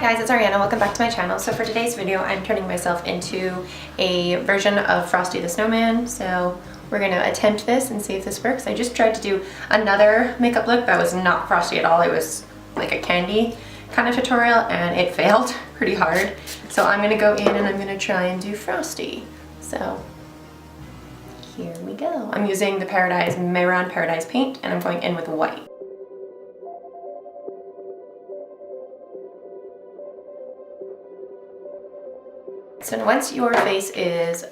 guys, it's Ariana. Welcome back to my channel. So for today's video, I'm turning myself into a version of Frosty the Snowman. So we're gonna attempt this and see if this works. I just tried to do another makeup look that was not Frosty at all. It was like a candy kind of tutorial and it failed pretty hard. So I'm gonna go in and I'm gonna try and do Frosty. So here we go. I'm using the Mehron Paradise paint and I'm going in with white. So once your face is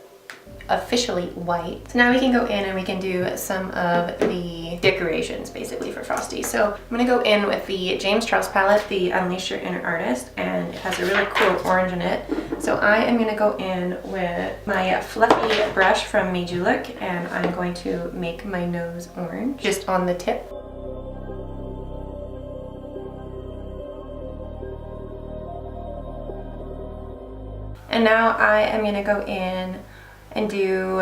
officially white, so now we can go in and we can do some of the decorations basically for Frosty. So I'm gonna go in with the James Charles palette, the Unleash Your Inner Artist, and it has a really cool orange in it. So I am gonna go in with my fluffy brush from Made You Look, and I'm going to make my nose orange just on the tip. And now I am gonna go in and do,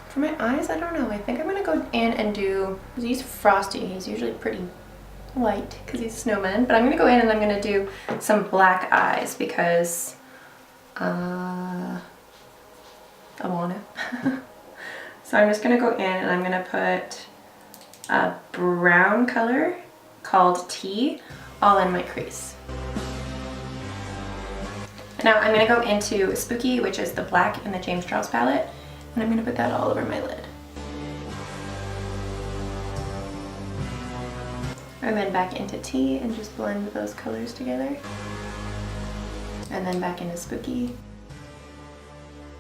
for my eyes, I don't know, I think I'm gonna go in and do, he's Frosty, he's usually pretty light because he's a snowman, but I'm gonna go in and I'm gonna do some black eyes because I wanna. So I'm just gonna go in and I'm gonna put a brown color called Tea all in my crease. Now I'm going to go into Spooky, which is the black in the James Charles palette, and I'm going to put that all over my lid. And then back into Tea and just blend those colors together. And then back into Spooky.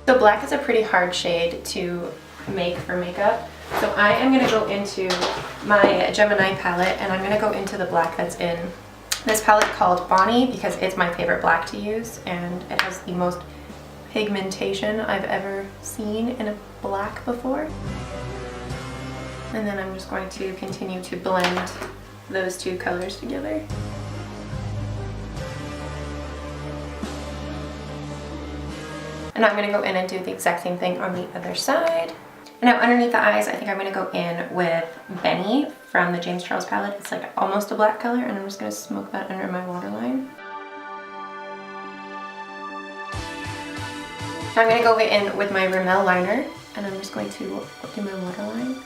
So black is a pretty hard shade to make for makeup. So I am going to go into my Gemini palette and I'm going to go into the black that's in this palette called Bonnie because it's my favorite black to use and it has the most pigmentation I've ever seen in a black before. And then I'm just going to continue to blend those two colors together. And now I'm going to go in and do the exact same thing on the other side. And now underneath the eyes, I think I'm going to go in with Benny from the James Charles palette. It's like almost a black color, and I'm just going to smoke that under my waterline. Now I'm going to go in with my Rimmel liner, and I'm just going to do my waterline.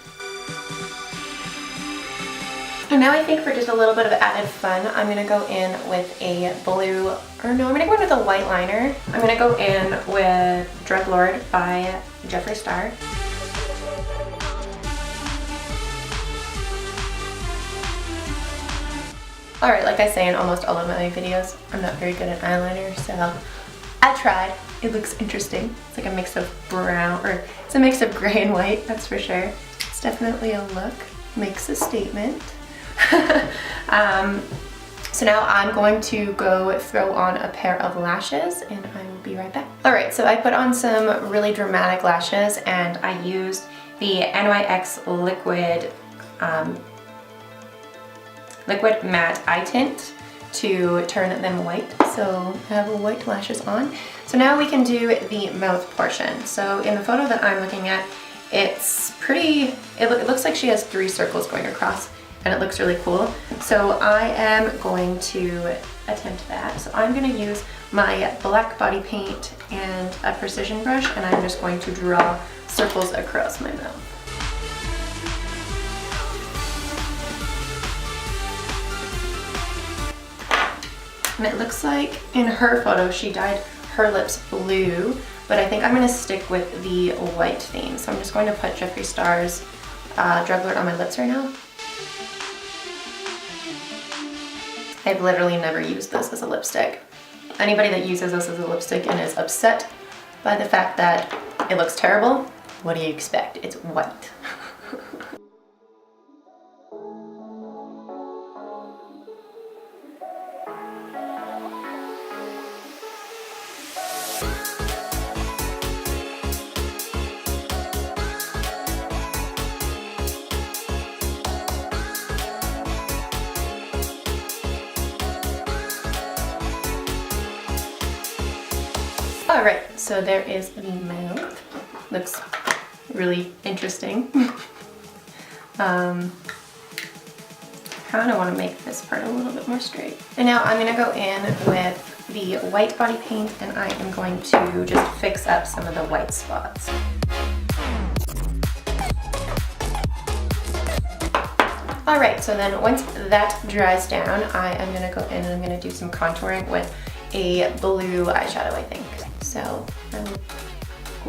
And now I think for just a little bit of added fun, I'm going to go in with a blue, or no, I'm going to go in with a white liner. I'm going to go in with Drug Lord by Jeffree Star. Alright, like I say in almost all of my videos, I'm not very good at eyeliner, so I tried. It looks interesting. It's like a mix of brown, or it's a mix of gray and white, that's for sure. It's definitely a look, makes a statement. So now I'm going to go throw on a pair of lashes and I will be right back. Alright, so I put on some really dramatic lashes and I used the NYX Liquid Matte Eye Tint to turn them white. So I have white lashes on. So now we can do the mouth portion. So in the photo that I'm looking at, it's pretty, it looks like she has 3 circles going across and it looks really cool. So I am going to attempt that. So I'm going to use my black body paint and a precision brush and I'm just going to draw circles across my mouth. And it looks like in her photo she dyed her lips blue, but I think I'm going to stick with the white theme. So I'm just going to put Jeffree Star's Drug Lord on my lips right now. I've literally never used this as a lipstick. Anybody that uses this as a lipstick and is upset by the fact that it looks terrible, what do you expect? It's white. Alright, so there is the mouth. Looks really interesting. kind of want to make this part a little bit more straight. And now I'm going to go in with the white body paint, and I am going to just fix up some of the white spots. All right, so then once that dries down, I am going to go in and I'm going to do some contouring with a blue eyeshadow, I think. So I will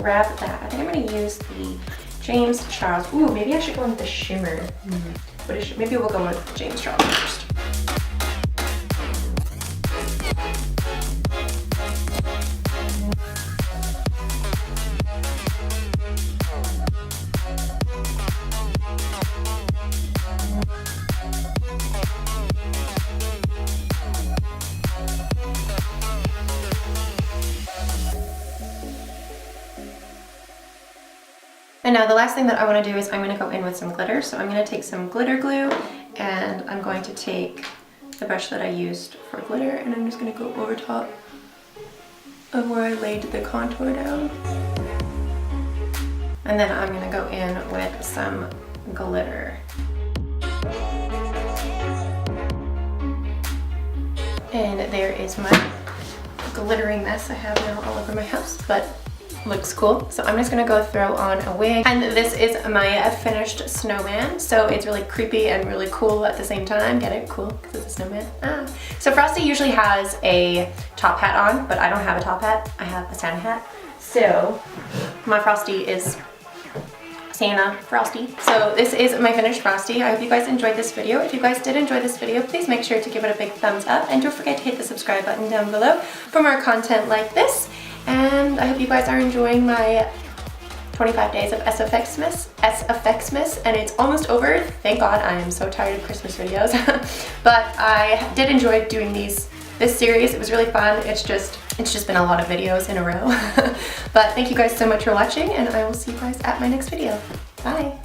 grab that. I think I'm going to use the James Charles. Ooh, maybe I should go in with the shimmer. But maybe we'll go with James Charles first. And now the last thing that I want to do is I'm going to go in with some glitter. So I'm going to take some glitter glue, and I'm going to take the brush that I used for glitter, and I'm just going to go over top of where I laid the contour down. And then I'm going to go in with some glitter. And there is my glittering mess I have now all over my house, but looks cool. So I'm just gonna go throw on a wig, and this is my finished snowman. So it's really creepy and really cool at the same time. Get it? Cool, because it's a snowman. So Frosty usually has a top hat on, but I don't have a top hat. I have a Santa hat. So my Frosty is Santa Frosty. So this is my finished Frosty. I hope you guys enjoyed this video. If you guys did enjoy this video, please make sure to give it a big thumbs up, and don't forget to hit the subscribe button down below for more content like this. And I hope you guys are enjoying my 25 days of SFXmas, and it's almost over. Thank God. I am so tired of Christmas videos. But I did enjoy doing this series. It was really fun. It's just been a lot of videos in a row. But thank you guys so much for watching, and I will see you guys at my next video. Bye.